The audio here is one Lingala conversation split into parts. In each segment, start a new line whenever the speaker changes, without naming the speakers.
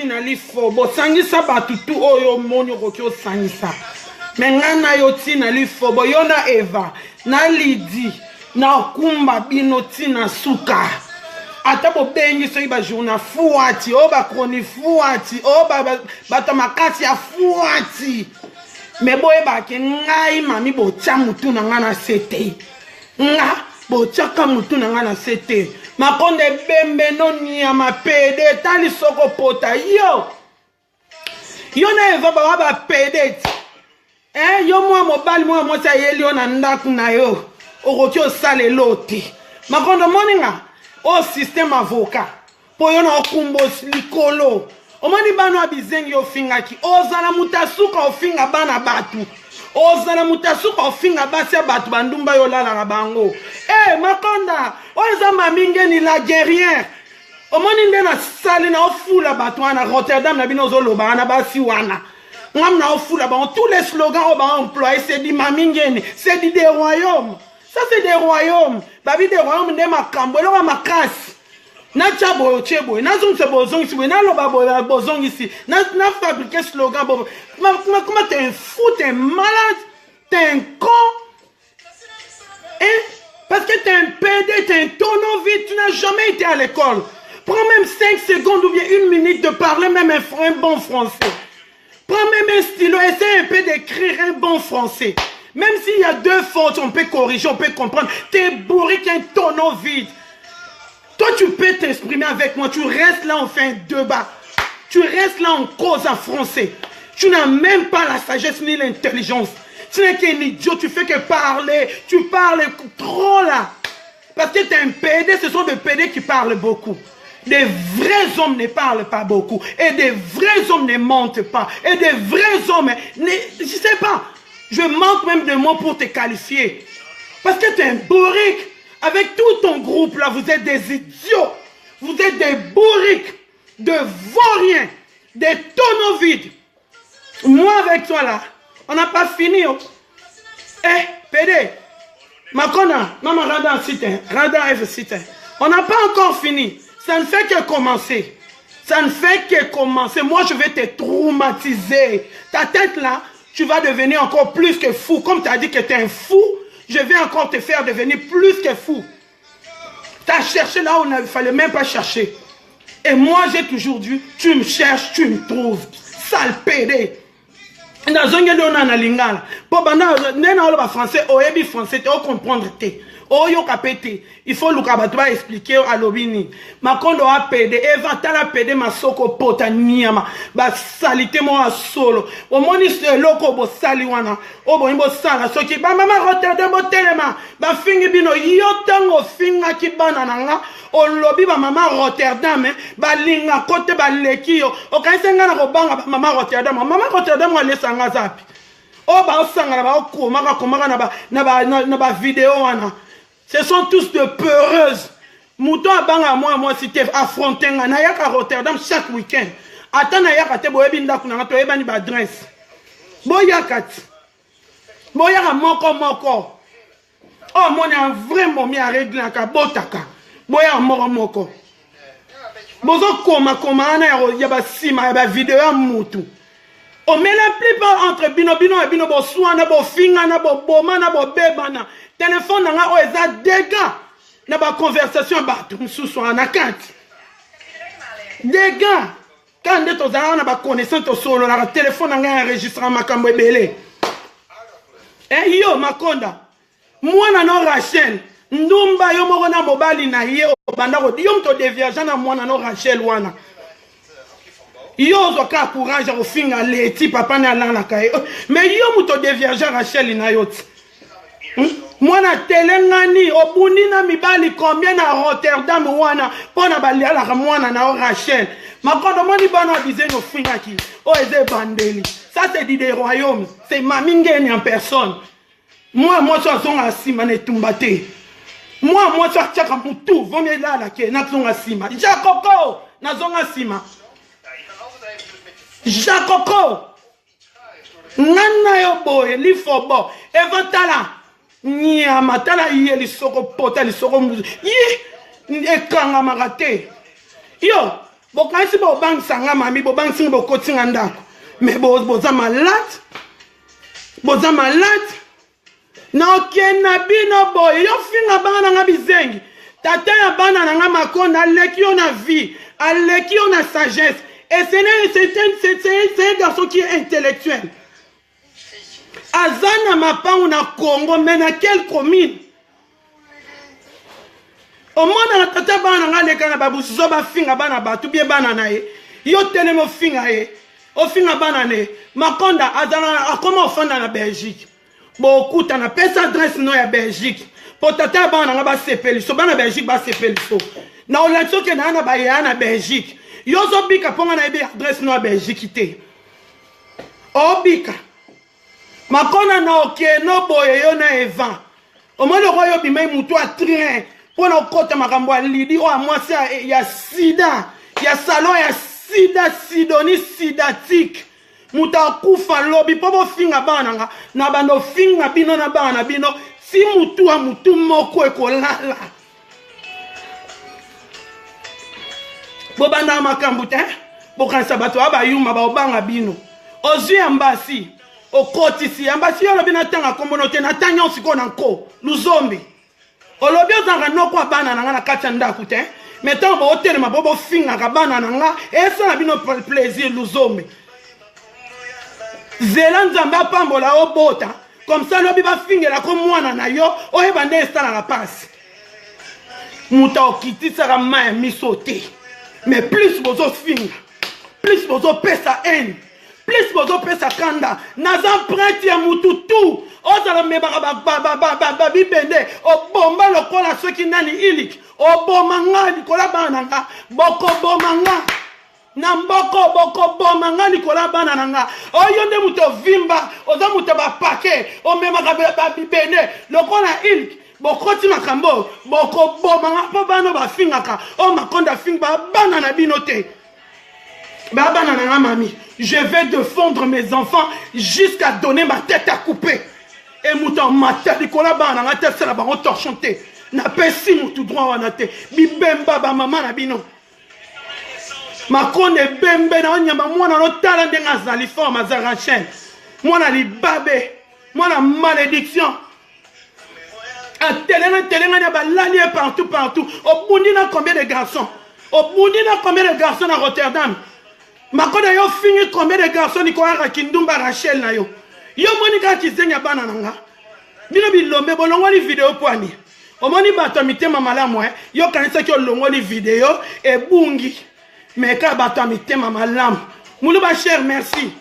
na lifo bosangisa batu tu oyo moni okoki osangisa me ngai na yo ntina lifo boyo na Eva na Lidi na kumba bino ntina suka ata bobengi soki bajourna fuati o bakroni fuati o bato makasi ya fuati me boyebake ngai mami botya mutu na ngai na sete nga botyaka mutu na ngai na sete makonde bembe no nyama pede tali soko pota yo na Eva bawa ba pede yo mwa mobali mwa mwasi ayeli yo na ndaku na yo okoki osala eloti makonde moninga o système avocat po yo na okumbo likolo omoni bano abizengi ofingaki ozala mutasuka ofinga bana batu ozala mutasuka ofinga basi ya batu bandumba yo lalaka bango makonda oza mamingeni la guerrière omoni nde na sali na ofula batu wana Rotterdam na bino ozoloba wana basi wana ngam na ofula bango tous les slogans o ba employé c'est dit mamingeni c'est dit des royaumes ça c'est des royaumes babi des royaumes nde makambo eloko makasi na tchabo chebo na zongisa bozongisi we na loba bozongisi na fabriquer slogan bobo comment t'es un fou, t'es malade, t'es un con parce que t'es un PD, t'es un tonneau vide, tu n'as jamais été à l'école. Prends même 5 secondes ou bien 1 minute de parler même un bon français. Prends même un stylo, essaie un peu d'écrire un bon français. Même s'il y a 2 fautes, on peut corriger, on peut comprendre. T'es bourré qu'un tonneau vide. Toi, tu peux t'exprimer avec moi. Tu restes là, on fait un débat. Tu restes là, on cause en français. Tu n'as même pas la sagesse ni l'intelligence. Tu n'es qu'un idiot, tu fais que parler. Tu parles trop là. Parce que tu es un PD, ce sont des PD qui parlent beaucoup. Des vrais hommes ne parlent pas beaucoup. Et des vrais hommes ne mentent pas. Et des vrais hommes, je ne sais pas. Je manque même de mots pour te qualifier. Parce que tu es un bourrique. Avec tout ton groupe là, vous êtes des idiots. Vous êtes des bourriques, de vauriens, des tonneaux vides. Moi avec toi là, on n'a pas fini. PD, Makona, maman Radar site, Radar F site. On n'a pas encore fini. Ça ne fait que commencer. Ça ne fait que commencer. Moi je vais te traumatiser. Ta tête là, tu vas devenir encore plus que fou. Comme tu as dit que tu es un fou. Je vais encore te faire devenir plus que fou. Tu as cherché là où il ne fallait même pas chercher. Et moi, j'ai toujours dit, tu me cherches, tu me trouves. Sale pédé. Dans un gars on a lingala. Pour banda, français, oebi français, tu comprendre te. Oyo kapete. Il faut l'ukabatwa expliquer à l'obini. Ma kondo a pédé. Eva tala pédé ma soko pota niyama. Ba salite mo a solo. O moni se loko bo saliwana. O bo imbo sala. Soki ba mama Rotterdam bo telema. Ba fingi bino yotango finga ki banananga. O lobi ba mama Rotterdam. Ba linga kote ba leki yo. O kaisenga na kobanga mama Rotterdam. Mama Rotterdam wa lesanga zapi. O ba osanga na ba okomaka komaka na ba vidéo wana. Ce sont tous de peureuses. Mouton à banga moi si tu affronté na yaka Rotterdam chaque week-end. Attends na yaka te boyebi ndaku na to yebani ba adresse. Boyakati. Boyaka moko. Oh mon a vraiment mis à régler ka botaka. Boya moko. Bozo koma ana ya ba sima ya ba vidéo ya mutu. On met la plupart entre bino et bino bo soana bo finga na bo boma na bo bebana. Téléphone nanga o eza dégâts na ba conversation ba mususu na kati. Dégâts quand nde tozala na ba connaissance solo na téléphone nanga enregistrera makambo ebele. Yo Makonda. Mwana no Rachel ndumba yo moko na mobali na ye obanda ko yo mto déviage na mwana no Rachel wana. Yo zoka courage au finga leti papa na la kae. Mais yo mto déviage Rachel na yoti. Mwana telengani obuni na mibali combien na Rotterdam wana pona baliala mwana na Rachel. Makondo moni bana disait no finga ki o eze bandeli. Ça c'est dit des royaumes, c'est mamingeni en personne. Moi ça sont asima ne tumbate. Moi ça tchaka mutu vone la ke na zonga sima. Jakoko na zonga sima. Jakoko nana yo boy li fobo evantala nyama tala yeli soko pota li soko yi ekanga magate yo bokanisi bobangisa mami bobangisi bokotinga ndako mais boza malade boza malade na okena bino boye yo finga bana nanga bizengi tata ya bana nanga makonda aleki yo na vie aleki yo na sagesse et c'est un garçon qui est intellectuel azana mapangu na Congo mais na quelle commune au monde na tata bana nanga leka na babusizo bafinga bana batu bien bana na ye yo telemo finga ye o finga bana ne makonda azana akoma ofanda na Belgique beaucoup na pesa adresse no ya Belgique pour tata bana nga ba sepeli so bana Belgique ba sepeli so na olatso ke na ba ya na Belgique yo zo bika ponga na ebe adresse no ya Belgique te obika makona na okeno boye yo na Evan o mo le royo bimai mutu a train pour na kota makambo a lidi o amwasi ya sida ya salon ya sida sidonie sidatique muta kufa lobi po bo finga bana nga na bando finga bino na bana bino si mutu a mutu moko ekolala bo banda makambo te bo kanisa bato abayuma ba obanga bino ozwi ambasi okotisi ambasi yo lobi na tanga kombono te na tanyo siko na nko luzombi olobi ozanga noko bana nanga na kati ndako te metant bo otelema bo bo finga ka bana nanga esa na bino plaisir luzombi zela nzambe apambola obota comme ça lobi ba fingela ko mwana na yo oyeba nde esala la passe muta okitisaka maya miso te mais plus bozo finga plus bozo pesa haine plus bozo pesa kanda naza prêtre ya mutu tu ozala mebaka bibende obomba lokola soki nani ilik oboma nga likola bana nga bokoboma nga na mboko boko boma nga likola bana nanga oyo nde muto vimba oza muto bapake omemaka bibende lokola ilik bokoti makambo boko boma nga po bano bafingaka o makonda finga bana na bino te bana nanga mami je vais défendre mes enfants jusqu'à donner ma tête à couper et muto mata likola bana nga te sala bango torchon te na pesi mutu droit wana te bibemba ba mama na bino makonde bembe na onyama mwana no tala ndenga azali forme za Rachel mwana libabe mwana malédiction atelenga na balali partout obundi na combien de garçons na Rotterdam makonde yo fingi combien de garçons ni ko ara kindumba Rachel na yo monika kizenya bana nanga bino bilombe bolongo ni vidéo poani omoni bato mitema malamu yo kanisa ki olongo ni vidéo e bungi mais ka bato mitema malamu mulu ba cher merci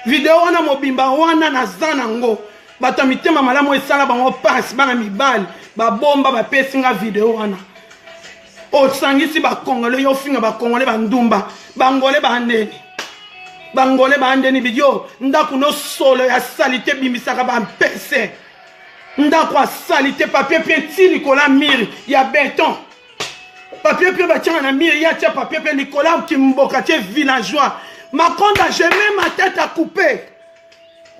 vidéo wana mobimba wana na zanango bato mitema malamu esala bango passe bana mibali ba bomba ba pesinga vidéo wana o sangisi ba kongole yo finga ba kongole ba ndumba bangole ba ndeni bidio ndaku no solo ya salité bimisaka ba mpese ndaku a salité papier petit likola mire ya béton papier pe batianga na mire ya tia papier pe Nicolas Kimboka tie villageois makonda je mets ma tête à couper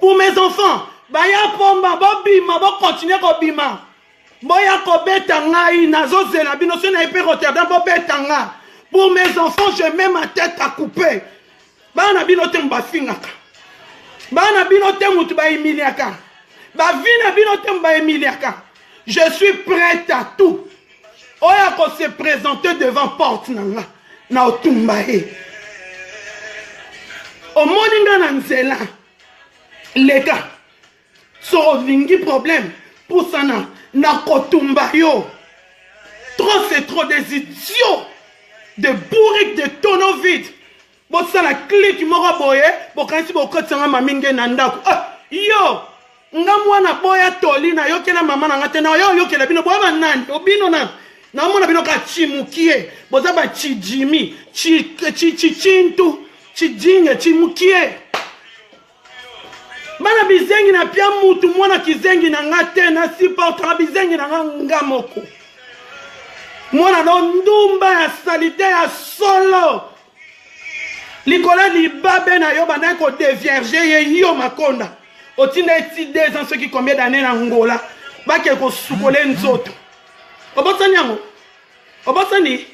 pour mes enfants baya pomba bobima bo continuer ko bima boya ko beta ngai nazozela bino so na epe Rotterdam bo beta nga pour mes enfants je mets ma tête à couper bana bino te mbafingaka bana bino te mutu ba emiliaka ba vina bino te mba emiliaka je suis prête à tout oya ko se présenter devant porte nanga na otumba e omoninga na nzela leka so vingi problème pour sana na kotumba yo trop c'est trop des idiots de bourriques de tonneaux vides bo sala clique moko boye bo kanisi bo kotsanga maminge na ndako yo nga mwana boya toli na yokela mama na ngate na yo yokela bino boya banani obino na na mona bino ka chimukie boza ba chijimi chintu chijinye chimukie bana bizengi na pia mutu mwana kizengi na ngate na supportera bizengi na ngamoko mwana no ndumba ya salite ya solo likola libabe na yo bana ko dévierger ye yo makonda otinda eti 2 ans soki combien d'années na ngola bake ko sukole nzoto obosani yango obosani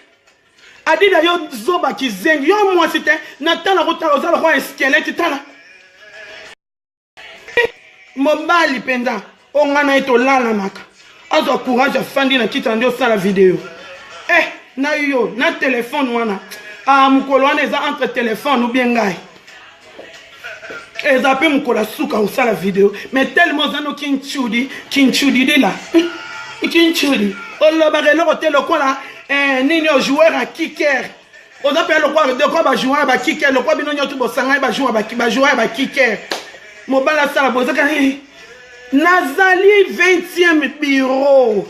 adi da yo zoba kizengi yo moi c'était natala kota ozala kwa squelette tala mobali penda ongana eto lala naka azo courage afandi na kita ndio sala vidéo na yo na téléphone wana mukolo wana eza entre téléphone ou bien ngai eza pe mukolo suka osala vidéo mais tellement zano kinchudi de là kinchudi oloba eloko te lokola nini o joueur à kicker on appelle le quoi de quoi ba joueur ba kicker le quoi bino nyoto bosanga ba joueur ba kicker mobala sala bozaka nazali 20e bureau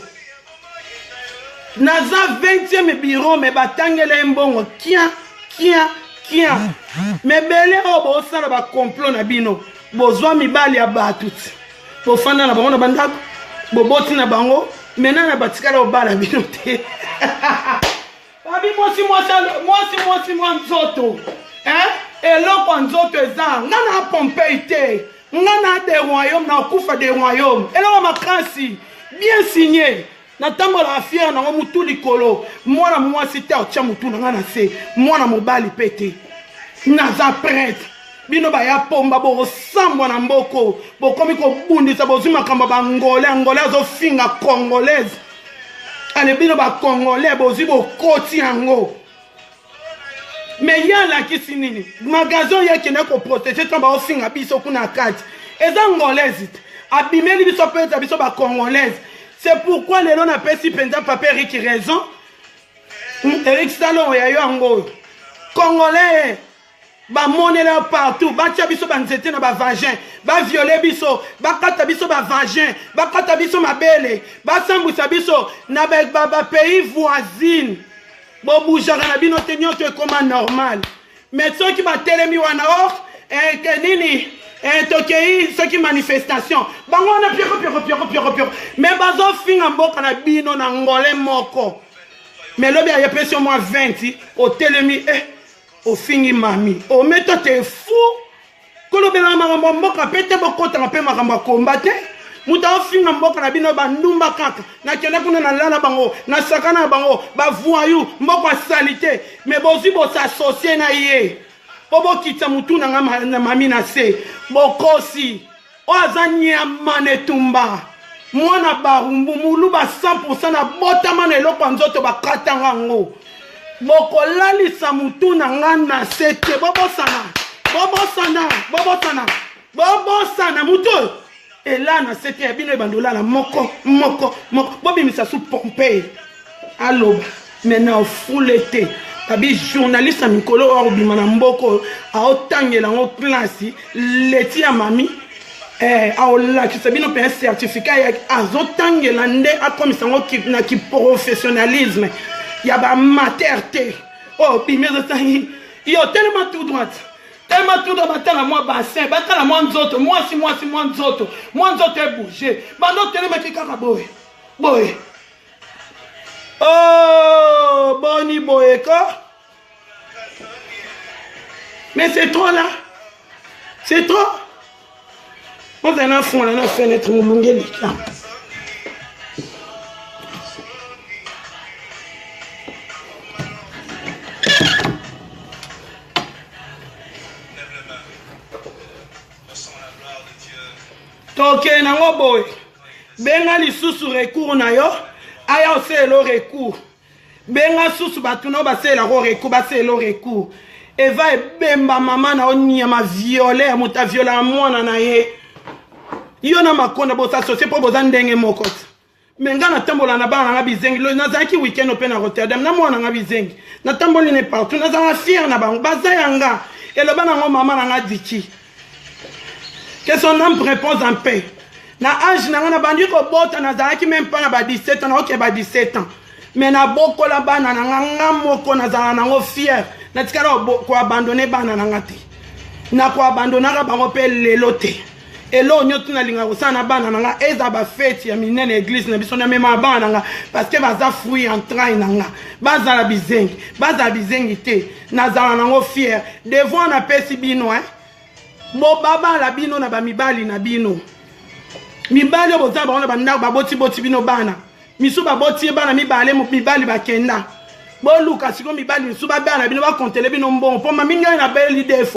naza 20e bureau me batangela mbongo kia me bele o bosala ba complot na bino bozwa mibali ya batuti bofanda na bango na bandako boboti na bango mena na batikala obala bino te babi mwasi nzoto eloko nzoto eza nga na pompe ite nga na des royaumes na okufa des royaumes eloko makasi bien signé natambola fiere nango mutu likolo mwana mwasi te otia mutu na nga na se mwana mobali pe te naza prêtre bino baya pomba bokosambwa na mboko bokomi kobundisa bozwi makambo bangole angole azofinga congolaise ale bino bacongolais bozwi bokoti yango me ye alakisi nini magasin yekende koprotege ntan baofinga biso kuna kati eza ngolaise te abimeli biso mpe eza biso bacongolaise c'est pourquoi lelo napesi mpenza papa Eric raison Eric Salon ya yo yango congolais bamonela partout batia biso banzete na bavagin baviole biso bakata biso bavagin bakata biso mabele basambwisa biso na bapays voisine boboujaka na bino te nyonso ekoma normal mais soki batelemi wana ke nini tokei soki manifestation bango wana pioko mais bazofinga mboka na bino na ngole moko mais lobi ayepesi yo mwa 20 otelemi ofingi mami ometo te fou kolobela makambo mboka pe te bokotanga mpe makambo akomba te muta ofinga mboka na bino bandumba kaka nakende kuna na lala bango na sakana na bango bavoyu mboka asali te mais bozwi bosasocie na ye po bokitisa mutu na nga na mami na se bokosi oyo aza nyama netumba mwana barumbu muluba 100% na botama na eloko ya nzoto bakatanga ngo bokolalisa mutu na nga na se te bobosana mutu ela na se te ya bino ebandolala moko bobimisa su pompe aloba mena ofule te babi journaliste ya mikolo oyo obima na mboko aotangela ngo klasi leti ya mami aolakisa bino mpe certificat azotangela nde akomisa ngo na kiprofessionnalisme ya bamater te bimeza yo tellement tout droite batala mwa bassin batala mwa nzoto mwasi mwa nzoto ebouge bando telemaki kaka boye boni boye ko mais c'est trop là c'est trop on a un fond là na fenêtre mulungeli là toke nango boy benga lisusu recours na yo aya oselo recours benga susu batuna basela recours baselo recours eva ebemba mama na onyama viole muta viola mwana na ye yo na makonda bosa associé po boza ndenge moko menga na tambola na bana nga bizengi lo nazaki weekend open na Rotterdam na mwana nga bizengi na tamboli ne partout na za fier na bango baza yanga eloba na ngo mama na nga diki que son âme repose en paix. Na âge na nga bandi ko bota na zalaki même pas na ba 17 ans, OK ba 17 ans. Mais na boko la bana na nga moko na zala na ngo fier. Na tikala ko abandonner bana na nga te. Na ko abandonner ba ngo pe lelo te. Elo nyoto na linga kosana bana na nga eza ba fête ya minene église na biso na mema bana nga parce que baza fruit en train na nga. Baza la bizengi te. Na zala na ngo fier. Devant na pesi bino bo baba la bino na ba mibali na bino mibali oboza ba ona bandako ba boti bino bana misu ba boti bana mibali bakenda Bon, Lucas, si comme il va lui, sous ma belle, il va compter les binombons. Pour ma mignon, il a belle idée.